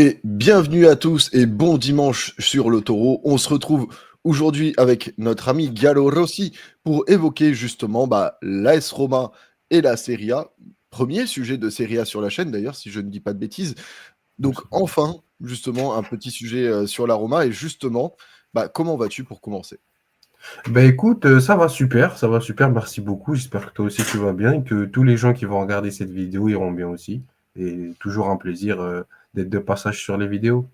Et bienvenue à tous et bon dimanche sur le Taureau. On se retrouve aujourd'hui avec notre ami Gallo Rossi pour évoquer justement l'AS Roma et la Serie A. Premier sujet de Serie A sur la chaîne d'ailleurs, si je ne dis pas de bêtises. Donc Absolument. enfin, justement, un petit sujet sur la Roma. Et justement, comment vas-tu pour commencer? Écoute, ça va super, merci beaucoup. J'espère que toi aussi tu vas bien et que tous les gens qui vont regarder cette vidéo iront bien aussi. Et toujours un plaisir d'être de passage sur les vidéos.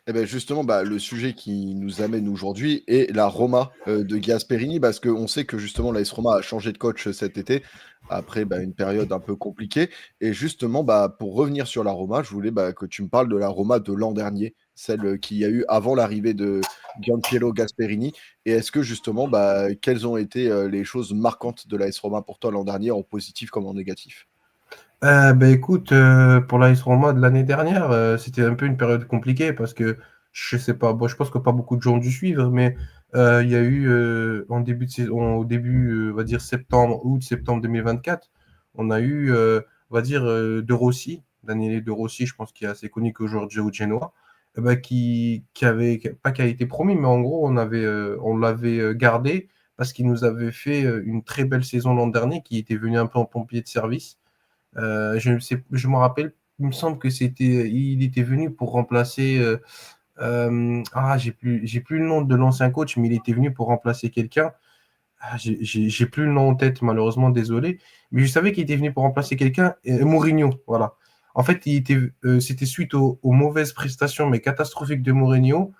Eh ben justement, le sujet qui nous amène aujourd'hui est la Roma de Gasperini, parce qu'on sait que justement l'AS Roma a changé de coach cet été, après une période un peu compliquée. Et justement, pour revenir sur la Roma, je voulais que tu me parles de la Roma de l'an dernier, celle qu'il y a eu avant l'arrivée de Gianpiero Gasperini. Et est-ce que justement, quelles ont été les choses marquantes de l'AS Roma pour toi l'an dernier, en positif comme en négatif? Écoute, pour l'AS Roma de l'année dernière, c'était un peu une période compliquée parce que je sais pas, bon, je pense que pas beaucoup de gens ont dû suivre, mais il y a eu en début de saison, au début, on va dire août-septembre 2024, on a eu, on va dire, De Rossi, Daniele De Rossi, je pense qu'il est assez connu qu'aujourd'hui au Genoa, qui avait, pas qui a été promis, mais en gros, on l'avait gardé parce qu'il nous avait fait une très belle saison l'an dernier, qui était venu un peu en pompier de service. Je me rappelle, il me semble que il était venu pour remplacer. J'ai plus le nom de l'ancien coach, mais il était venu pour remplacer quelqu'un. J'ai plus le nom en tête, malheureusement, désolé. Mais je savais qu'il était venu pour remplacer quelqu'un, Mourinho, voilà. En fait, c'était suite aux mauvaises prestations, mais catastrophiques de Mourinho.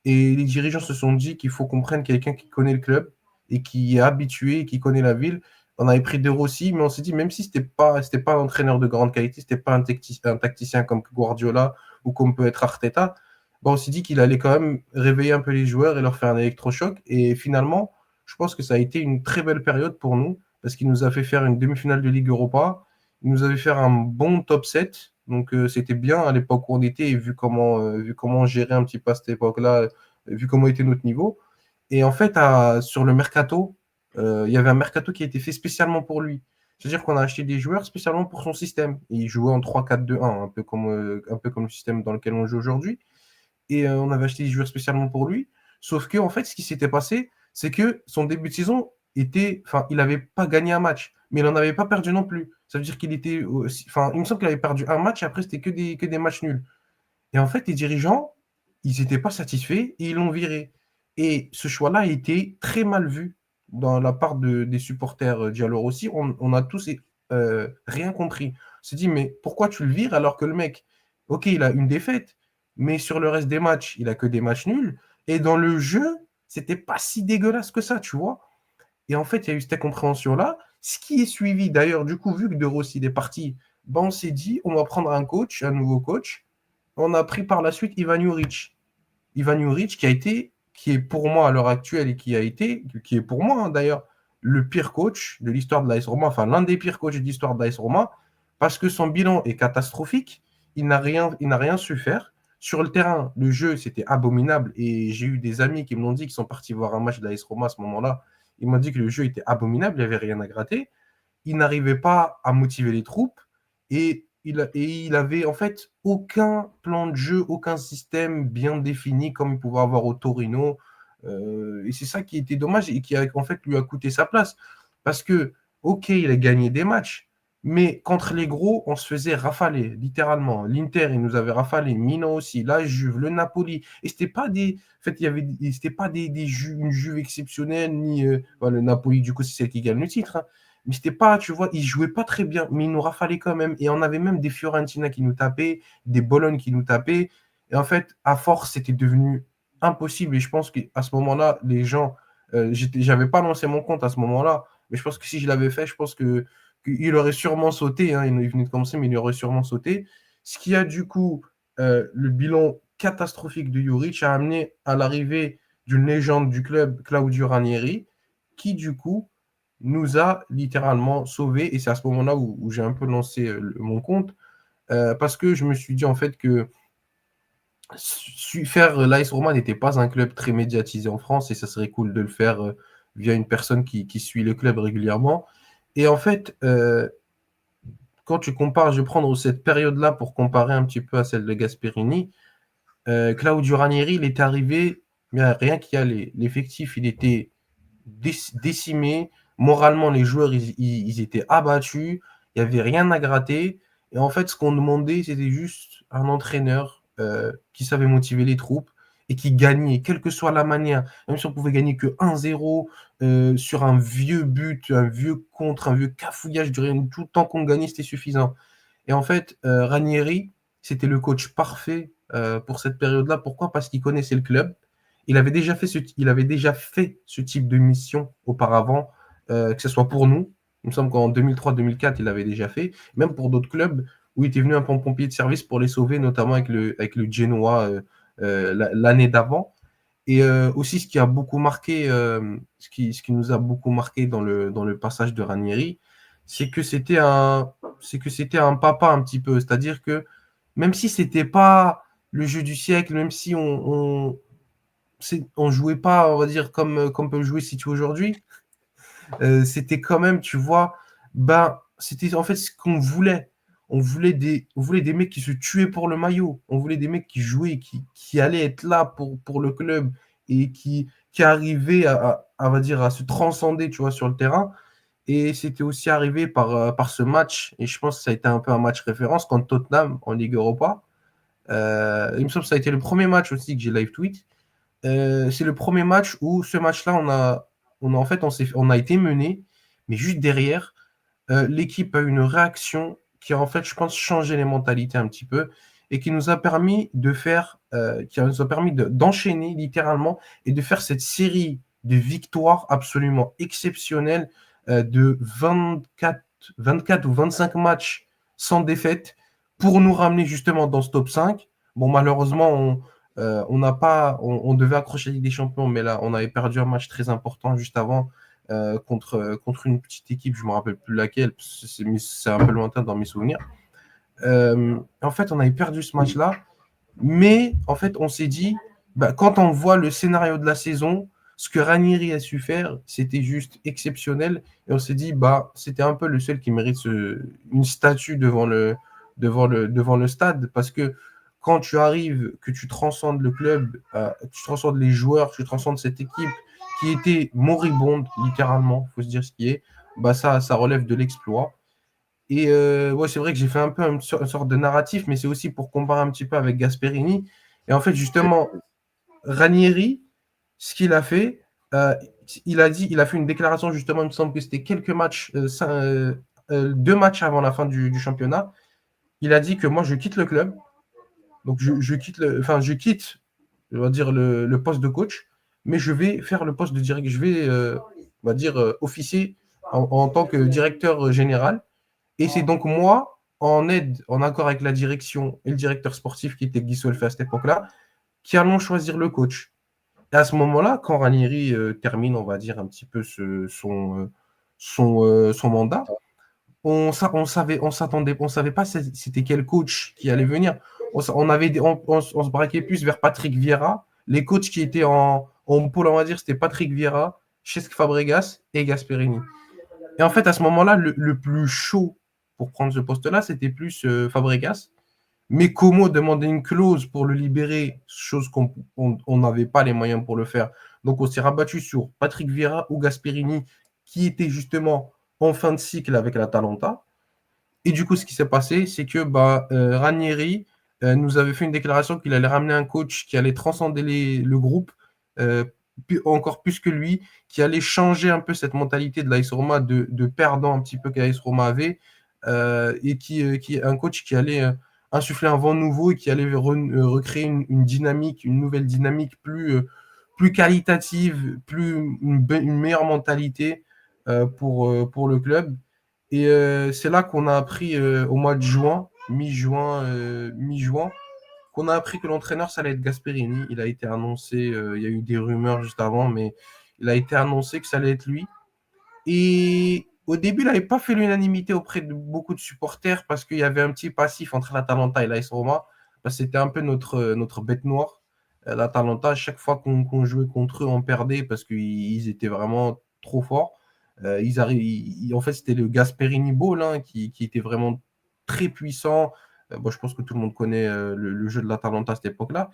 Et les dirigeants se sont dit qu'il faut qu'on prenne quelqu'un qui connaît le club et qui est habitué et qui connaît la ville. On avait pris De Rossi, mais on s'est dit, même si c'était pas un entraîneur de grande qualité, c'était pas un tacticien comme Guardiola ou comme peut être Arteta, on s'est dit qu'il allait quand même réveiller un peu les joueurs et leur faire un électrochoc. Et finalement, je pense que ça a été une très belle période pour nous parce qu'il nous a fait faire une demi-finale de Ligue Europa. Il nous avait fait un bon top 7. Donc, c'était bien à l'époque où on était et vu comment on gérait un petit peu à cette époque-là, vu comment était notre niveau. Et en fait, sur le mercato, il y avait un mercato qui a été fait spécialement pour lui. C'est-à-dire qu'on a acheté des joueurs spécialement pour son système. Et il jouait en 3-4-2-1, un peu comme le système dans lequel on joue aujourd'hui. Et on avait acheté des joueurs spécialement pour lui. Sauf que, en fait, ce qui s'était passé, c'est que son début de saison était. Enfin, il n'avait pas gagné un match, mais il n'en avait pas perdu non plus. Ça veut dire qu'il était. Enfin, il me semble qu'il avait perdu un match et après, c'était que des matchs nuls. Et en fait, les dirigeants, ils n'étaient pas satisfaits et ils l'ont viré. Et ce choix-là a été très mal vu dans la part des supporters Diallo aussi. On a tous rien compris. On s'est dit, mais pourquoi tu le vires alors que le mec, ok, il a une défaite, mais sur le reste des matchs, il a que des matchs nuls. Et dans le jeu, c'était pas si dégueulasse que ça, tu vois. Et en fait, il y a eu cette incompréhension-là. Ce qui est suivi, d'ailleurs, du coup, vu que De Rossi est parti, ben, on s'est dit, on va prendre un nouveau coach. On a pris par la suite Ivan Juric. Ivan Juric qui est pour moi à l'heure actuelle et qui est pour moi d'ailleurs, le pire coach de l'histoire de l'AS Roma, enfin l'un des pires coachs de l'histoire de l'AS Roma, parce que son bilan est catastrophique. Il n'a rien su faire. Sur le terrain, le jeu, c'était abominable. Et j'ai eu des amis qui me l'ont dit, qui sont partis voir un match de l'AS Roma à ce moment-là. Ils m'ont dit que le jeu était abominable, il n'y avait rien à gratter. Il n'arrivait pas à motiver les troupes et il avait en fait aucun plan de jeu, aucun système bien défini comme il pouvait avoir au Torino. Et c'est ça qui était dommage et qui en fait lui a coûté sa place. Parce que, ok, il a gagné des matchs, mais contre les gros, on se faisait rafaler, littéralement. L'Inter, il nous avait rafalé, Milan aussi, la Juve, le Napoli. Et c'était pas des. En fait, c'était pas une Juve exceptionnelle, ni le Napoli, du coup, c'est celle qui gagne le titre. Hein. Mais c'était pas, tu vois, ils jouaient pas très bien, mais ils nous rafalaient quand même. Et on avait même des Fiorentina qui nous tapaient, des Bologne qui nous tapaient. Et en fait, à force, c'était devenu impossible. Et je pense qu'à ce moment-là, les gens, j'avais pas lancé mon compte à ce moment-là, mais je pense que si je l'avais fait, je pense que qu'il aurait sûrement sauté. Hein, il venait de commencer, mais il aurait sûrement sauté. Ce qui a du coup le bilan catastrophique de Juric a amené à l'arrivée d'une légende du club, Claudio Ranieri, qui du coup nous a littéralement sauvés. Et c'est à ce moment-là où j'ai un peu lancé mon compte, parce que je me suis dit en fait que faire l'AS Roma n'était pas un club très médiatisé en France et ça serait cool de le faire via une personne qui suit le club régulièrement. Et en fait, quand tu compares, je vais prendre cette période-là pour comparer un petit peu à celle de Gasperini. Claudio Ranieri, il était arrivé, mais rien qu'y aller. L'effectif, il était décimé. Moralement, les joueurs, ils étaient abattus. Il n'y avait rien à gratter. Et en fait, ce qu'on demandait, c'était juste un entraîneur qui savait motiver les troupes et qui gagnait, quelle que soit la manière. Même si on pouvait gagner que 1-0 sur un vieux but, un vieux contre, un vieux cafouillage, tout le temps qu'on gagnait, c'était suffisant. Et en fait, Ranieri, c'était le coach parfait pour cette période-là. Pourquoi? Parce qu'il connaissait le club. Il avait déjà fait ce type de mission auparavant, que ce soit pour nous. Il me semble qu'en 2003-2004, il l'avait déjà fait. Même pour d'autres clubs où il était venu un pompier de service pour les sauver, notamment avec le Genoa l'année d'avant. Et aussi, ce qui a beaucoup marqué, ce qui nous a beaucoup marqué dans le passage de Ranieri, c'est que c'était un papa un petit peu. C'est-à-dire que même si c'était pas le jeu du siècle, même si on jouait pas, on va dire, comme peut jouer City aujourd'hui, c'était quand même, tu vois, ben, c'était en fait ce qu'on voulait. On voulait des mecs qui se tuaient pour le maillot. On voulait des mecs qui jouaient, qui allaient être là pour le club et qui arrivaient on va dire, à se transcender, tu vois, sur le terrain. Et c'était aussi arrivé par ce match, et je pense que ça a été un peu un match référence contre Tottenham en Ligue Europa. Il me semble que ça a été le premier match aussi que j'ai live tweet. C'est le premier match où ce match-là, en fait, on a été mené, mais juste derrière, l'équipe a eu une réaction qui a en fait, je pense, changé les mentalités un petit peu et qui nous a permis d'enchaîner littéralement et de faire cette série de victoires absolument exceptionnelles de 24 ou 25 matchs sans défaite pour nous ramener justement dans ce top 5. Bon, malheureusement, on n'a pas, on devait accrocher la Ligue des Champions, mais là, on avait perdu un match très important juste avant contre une petite équipe, je ne me rappelle plus laquelle, c'est un peu lointain dans mes souvenirs. En fait, on avait perdu ce match-là, mais en fait, on s'est dit, bah, quand on voit le scénario de la saison, ce que Ranieri a su faire, c'était juste exceptionnel. Et on s'est dit, bah, c'était un peu le seul qui mérite une statue devant le stade, parce que quand tu arrives, que tu transcendes le club, tu transcendes les joueurs, tu transcendes cette équipe qui était moribonde, littéralement, il faut se dire ce qui est, bah ça relève de l'exploit. Et ouais, c'est vrai que j'ai fait un peu une sorte de narratif, mais c'est aussi pour comparer un petit peu avec Gasperini. Et en fait, justement, Ranieri, ce qu'il a fait, euh, il a fait une déclaration, justement, il me semble que c'était quelques matchs, 2 matchs avant la fin du championnat. Il a dit que moi, je quitte le club. Donc, je quitte, on va dire, le poste de coach, mais je vais faire le poste de directeur. Je vais, on va dire, officier en tant que directeur général. Et c'est donc moi, en aide, en accord avec la direction et le directeur sportif qui était Guy Solfay à cette époque-là, qui allons choisir le coach. Et à ce moment-là, quand Ranieri termine, on va dire, un petit peu son mandat, on savait pas c'était quel coach qui allait venir. On se braquait plus vers Patrick Vieira. Les coachs qui étaient en pôle, on va dire, c'était Patrick Vieira, Cesc Fabregas et Gasperini. Et en fait, à ce moment-là, le plus chaud pour prendre ce poste-là, c'était plus Fabregas. Mais Como demandait une clause pour le libérer, chose qu'on n'avait pas les moyens pour le faire. Donc on s'est rabattu sur Patrick Vieira ou Gasperini, qui était justement en fin de cycle avec l'Atalanta. Et du coup, ce qui s'est passé, c'est que Ranieri nous avait fait une déclaration qu'il allait ramener un coach qui allait transcender le groupe, euh, encore plus que lui, qui allait changer un peu cette mentalité de l'AS Roma de perdant un petit peu qu'AS Roma avait, et qui est un coach qui allait insuffler un vent nouveau et qui allait recréer une dynamique, une nouvelle dynamique plus qualitative, une meilleure mentalité pour le club. Et c'est là qu'on a appris au mois de juin, mi-juin, qu'on a appris que l'entraîneur, ça allait être Gasperini. Il a été annoncé, il y a eu des rumeurs juste avant, mais il a été annoncé que ça allait être lui. Et au début, il n'avait pas fait l'unanimité auprès de beaucoup de supporters parce qu'il y avait un petit passif entre l'Atalanta et l'AS Roma. C'était un peu notre bête noire. L'Atalanta, à chaque fois qu'on jouait contre eux, on perdait parce qu'ils étaient vraiment trop forts. En fait, c'était le Gasperini Ball qui était vraiment très puissant. Bon, je pense que tout le monde connaît le jeu de l'Atalanta à cette époque-là.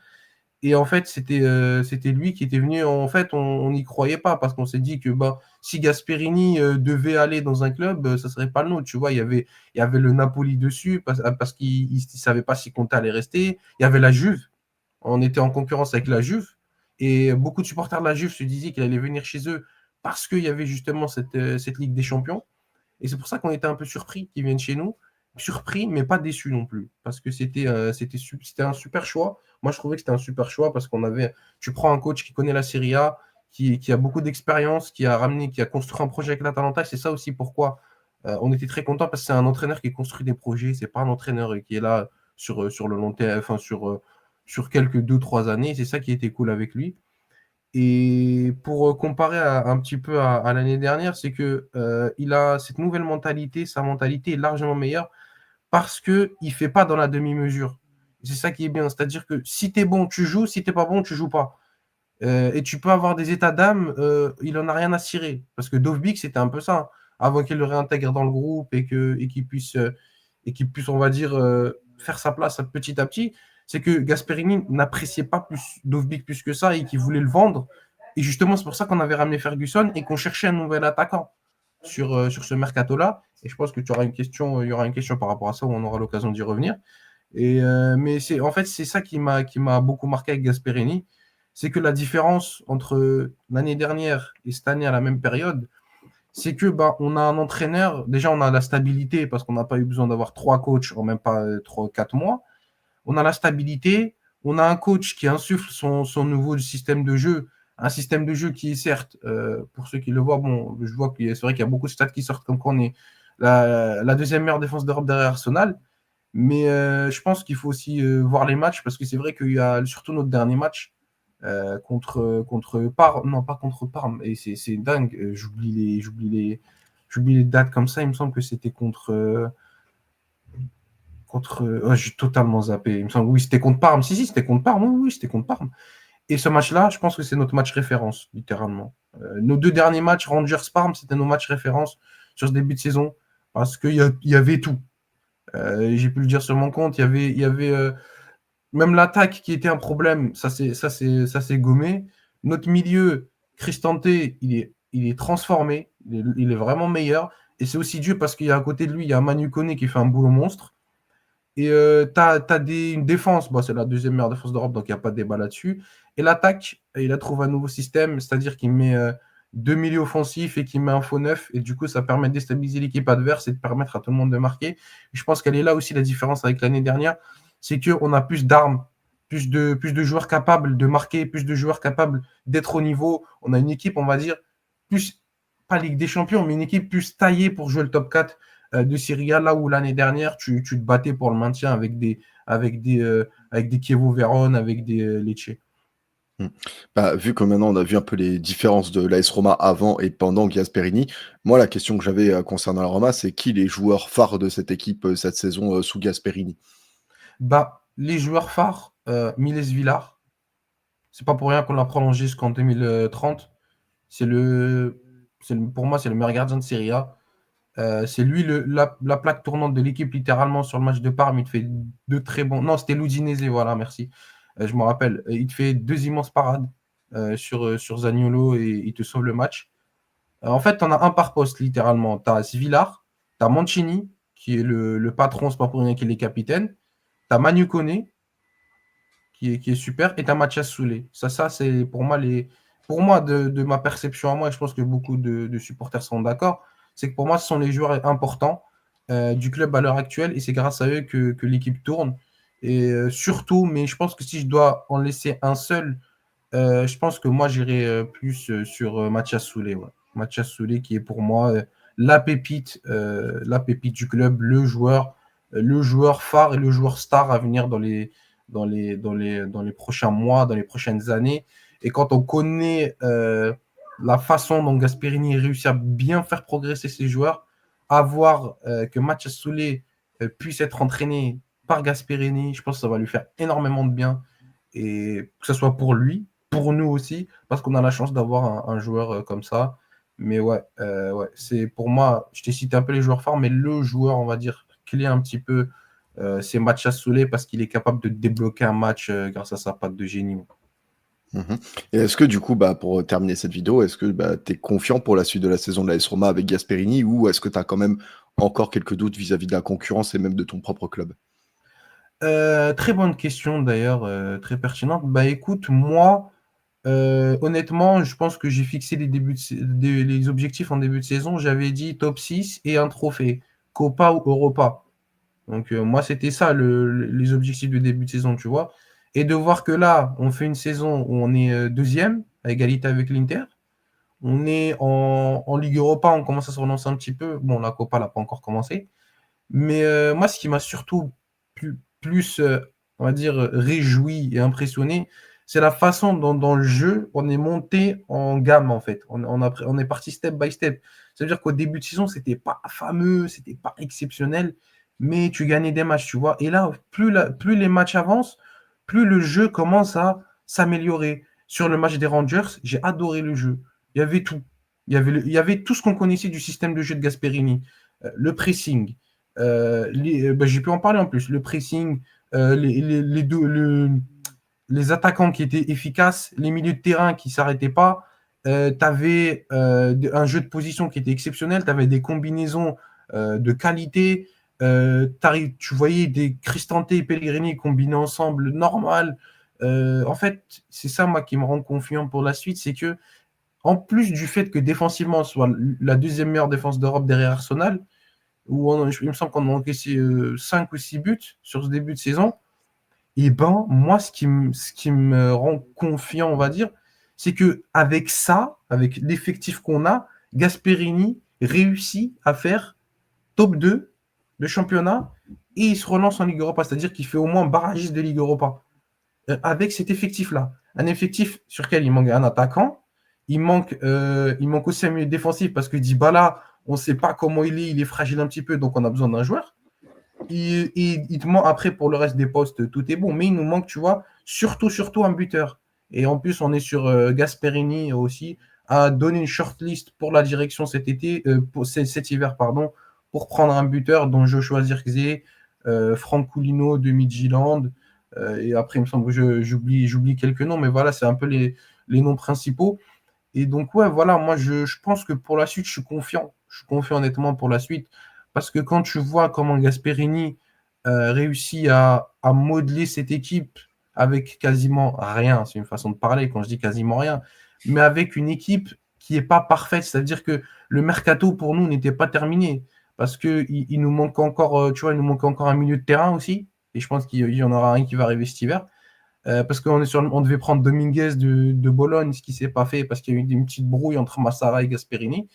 Et en fait, c'était lui qui était venu. En fait, on n'y croyait pas parce qu'on s'est dit que bah, si Gasperini devait aller dans un club, ça serait pas le nôtre. Tu vois, il y avait le Napoli dessus parce qu'il ne savait pas si Conte allait rester. Il y avait la Juve. On était en concurrence avec la Juve. Et beaucoup de supporters de la Juve se disaient qu'il allait venir chez eux parce qu'il y avait justement cette Ligue des Champions. Et c'est pour ça qu'on était un peu surpris qu'ils viennent chez nous. Surpris, mais pas déçus non plus. Parce que c'était un super choix. Moi, je trouvais que c'était un super choix parce tu prends un coach qui connaît la Serie A, qui a beaucoup d'expérience, qui a construit un projet avec l'Atalanta. C'est ça aussi pourquoi on était très content parce que c'est un entraîneur qui construit des projets. C'est pas un entraîneur qui est là sur le long terme, enfin sur quelques 2-3 années. C'est ça qui était cool avec lui. Et pour comparer un petit peu à l'année dernière, c'est que il a cette nouvelle mentalité, sa mentalité est largement meilleure parce qu'il ne fait pas dans la demi-mesure. C'est ça qui est bien, c'est-à-dire que si tu es bon, tu joues, si tu n'es pas bon, tu joues pas. Et tu peux avoir des états d'âme, il en a rien à cirer. Parce que Dovbyk, c'était un peu ça, hein. Avant qu'il le réintègre dans le groupe et qu'il puisse, on va dire, faire sa place petit à petit, c'est que Gasperini n'appréciait pas Dovbyk plus que ça et qu'il voulait le vendre. Et justement, c'est pour ça qu'on avait ramené Ferguson et qu'on cherchait un nouvel attaquant sur ce mercato-là. Et je pense que il y aura une question par rapport à ça où on aura l'occasion d'y revenir. Mais en fait, c'est ça qui m'a beaucoup marqué avec Gasperini, c'est que la différence entre l'année dernière et cette année à la même période, c'est que bah, on a un entraîneur, déjà on a la stabilité parce qu'on n'a pas eu besoin d'avoir 3 coachs en même pas 3 4 mois. On a la stabilité, on a un coach qui insuffle son nouveau système de jeu, un système de jeu qui est certes, pour ceux qui le voient, bon, je vois que c'est vrai qu'il y a beaucoup de stats qui sortent comme quoi on est la deuxième meilleure défense d'Europe derrière Arsenal. Mais je pense qu'il faut aussi voir les matchs parce que c'est vrai qu'il y a surtout notre dernier match contre Parme, non pas contre Parme, et c'est dingue, j'oublie les dates comme ça, il me semble que c'était contre j'ai totalement zappé, il me semble, oui, c'était contre Parme, si, c'était contre Parme, oui, oui, c'était contre Parme. Et ce match-là, je pense que c'est notre match référence, littéralement. Nos 2 derniers matchs, Rangers-Parme, c'était nos matchs référence sur ce début de saison parce qu'il y avait tout. J'ai pu le dire sur mon compte, il y avait même l'attaque qui était un problème, ça s'est gommé. Notre milieu, Cristante, il est transformé, il est vraiment meilleur. Et c'est aussi dû parce qu'il y a à côté de lui, il y a Manu Koné qui fait un boulot monstre. Et tu as une défense, bon, c'est la deuxième meilleure défense d'Europe, donc il n'y a pas de débat là-dessus. Et l'attaque, il a trouvé un nouveau système, c'est-à-dire qu'il met 2 milieux offensifs et qu'il met un faux neuf. Et du coup, ça permet de déstabiliser l'équipe adverse et de permettre à tout le monde de marquer. Je pense qu'elle est là aussi la différence avec l'année dernière, c'est qu'on a plus d'armes, plus de joueurs capables de marquer, plus de joueurs capables d'être au niveau. On a une équipe, on va dire, plus, pas Ligue des Champions, mais une équipe plus taillée pour jouer le top 4 de Serie A, là où l'année dernière, tu te battais pour le maintien avec des Chievo Vérone, avec des Lecce. Mmh. Bah, vu que maintenant on a vu un peu les différences de l'AS Roma avant et pendant Gasperini, moi la question que j'avais, concernant la Roma, c'est qui les joueurs phares de cette équipe, cette saison, sous Gasperini? Bah, les joueurs phares, Miles Villar, c'est pas pour rien qu'on l'a prolongé jusqu'en 2030. Pour moi, c'est le meilleur gardien de Serie A. C'est lui la plaque tournante de l'équipe, littéralement, sur le match de Parme. Il te fait deux très bons. Non, c'était l'Udinese, voilà, merci. Je me rappelle. Il te fait 2 immenses parades sur Zaniolo et il te sauve le match. En fait, tu en as un par poste, littéralement. Tu as Villar, tu as Mancini, qui est le patron, c'est pas pour rien qu'il est capitaine. Tu as Manu Koné, qui est super, et tu as Mathias Soulé. Ça c'est pour moi, de ma perception à moi, et je pense que beaucoup de supporters sont d'accord, c'est que pour moi, ce sont les joueurs importants du club à l'heure actuelle, et c'est grâce à eux que l'équipe tourne. Et surtout, mais je pense que si je dois en laisser un seul, je pense que moi, j'irai plus sur Mathias Soulé. Ouais. Mathias Soulé, qui est pour moi la pépite du club, le joueur phare et le joueur star à venir dans les prochains mois, dans les prochaines années. Et quand on connaît la façon dont Gasperini réussit à bien faire progresser ses joueurs, à voir que Mathias Soulé puisse être entraîné par Gasperini, je pense que ça va lui faire énormément de bien. Et que ce soit pour lui, pour nous aussi, parce qu'on a la chance d'avoir un joueur comme ça. Mais ouais, c'est pour moi, je t'ai cité un peu les joueurs forts, mais le joueur, on va dire, clé un petit peu ces matchs à Soulé parce qu'il est capable de débloquer un match grâce à sa patte de génie. Mhm. Et est-ce que du coup, pour terminer cette vidéo, est-ce que tu es confiant pour la suite de la saison de l'AS Roma avec Gasperini ou est-ce que tu as quand même encore quelques doutes vis-à-vis de la concurrence et même de ton propre club? Très bonne question d'ailleurs, très pertinente. Bah écoute, moi, honnêtement, je pense que j'ai fixé les objectifs en début de saison. J'avais dit top 6 et un trophée, Copa ou Europa. Donc moi, c'était ça les objectifs de début de saison, tu vois. Et de voir que là, on fait une saison où on est deuxième, à égalité avec l'Inter. On est en Ligue Europa, on commence à se relancer un petit peu. Bon, la Copa n'a pas encore commencé. Mais moi, ce qui m'a surtout plus on va dire, réjoui et impressionné, c'est la façon dont dans le jeu, on est monté en gamme, en fait. On est parti step by step. C'est-à-dire qu'au début de saison, c'était pas fameux, c'était pas exceptionnel, mais tu gagnais des matchs, tu vois. Et là, plus les matchs avancent, plus le jeu commence à s'améliorer. Sur le match des Rangers, j'ai adoré le jeu. Il y avait tout. Il y avait tout ce qu'on connaissait du système de jeu de Gasperini. Le pressing, j'ai pu en parler en plus. Le pressing, les attaquants qui étaient efficaces, les milieux de terrain qui ne s'arrêtaient pas. Tu avais un jeu de position qui était exceptionnel. Tu avais des combinaisons de qualité. Tu voyais des Cristante et Pellegrini combinés ensemble normal. En fait, c'est ça moi qui me rend confiant pour la suite, c'est que en plus du fait que défensivement, on soit la deuxième meilleure défense d'Europe derrière Arsenal, où il me semble qu'on a encaissé 5 ou 6 buts sur ce début de saison, et ben moi, ce qui me rend confiant, on va dire, c'est que avec ça, avec l'effectif qu'on a, Gasperini réussit à faire top 2 de championnat et il se relance en Ligue Europa, c'est-à-dire qu'il fait au moins barragiste de Ligue Europa avec cet effectif-là. Un effectif sur lequel il manque un attaquant, il manque aussi un milieu défensif parce que Dybala, on ne sait pas comment il est fragile un petit peu, donc on a besoin d'un joueur. Il te manque après pour le reste des postes, tout est bon, mais il nous manque, tu vois, surtout un buteur. Et en plus, on est sur Gasperini aussi, à donner une shortlist pour la direction cet été, pour cet hiver, pardon, pour prendre un buteur dont Joshua Zirkzee, Franck Coulino de Midtjylland, et après, il me semble que j'oublie quelques noms, mais voilà, c'est un peu les noms principaux. Et donc, ouais, voilà, moi, je pense que pour la suite, je suis confiant. Je suis confiant honnêtement pour la suite. Parce que quand tu vois comment Gasperini réussit à modeler cette équipe avec quasiment rien, c'est une façon de parler quand je dis quasiment rien, mais avec une équipe qui n'est pas parfaite, c'est-à-dire que le mercato pour nous n'était pas terminé. Parce qu'il nous manque encore, tu vois, il nous manque encore un milieu de terrain aussi. Et je pense qu'il y en aura un qui va arriver cet hiver. Parce on devait prendre Dominguez de Bologne, ce qui ne s'est pas fait parce qu'il y a eu une petite brouille entre Massara et Gasperini.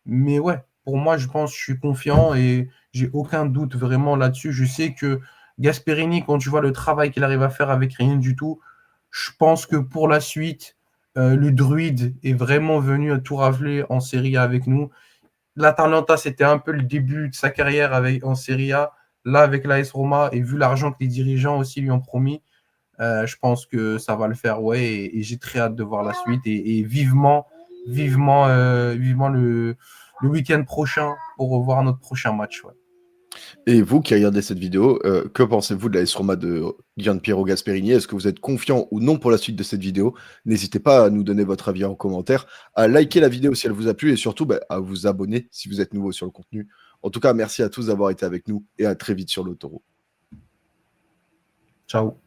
Mais ouais, pour moi, je pense, je suis confiant et j'ai aucun doute vraiment là-dessus. Je sais que Gasperini, quand tu vois le travail qu'il arrive à faire avec rien du tout, je pense que pour la suite, le Druide est vraiment venu à tout rafler en Serie A avec nous. L'Atalanta, c'était un peu le début de sa carrière en Serie A. Là, avec l'AS Roma, et vu l'argent que les dirigeants aussi lui ont promis, je pense que ça va le faire, ouais, et j'ai très hâte de voir la suite et vivement le week-end prochain pour revoir notre prochain match. Ouais. Et vous qui regardez cette vidéo, que pensez-vous de la l'AS Roma de Gianpiero Gasperini? Est-ce que vous êtes confiant ou non pour la suite de cette vidéo? N'hésitez pas à nous donner votre avis en commentaire, à liker la vidéo si elle vous a plu et surtout à vous abonner si vous êtes nouveau sur le contenu. En tout cas, merci à tous d'avoir été avec nous et à très vite sur l'autoroute. Ciao.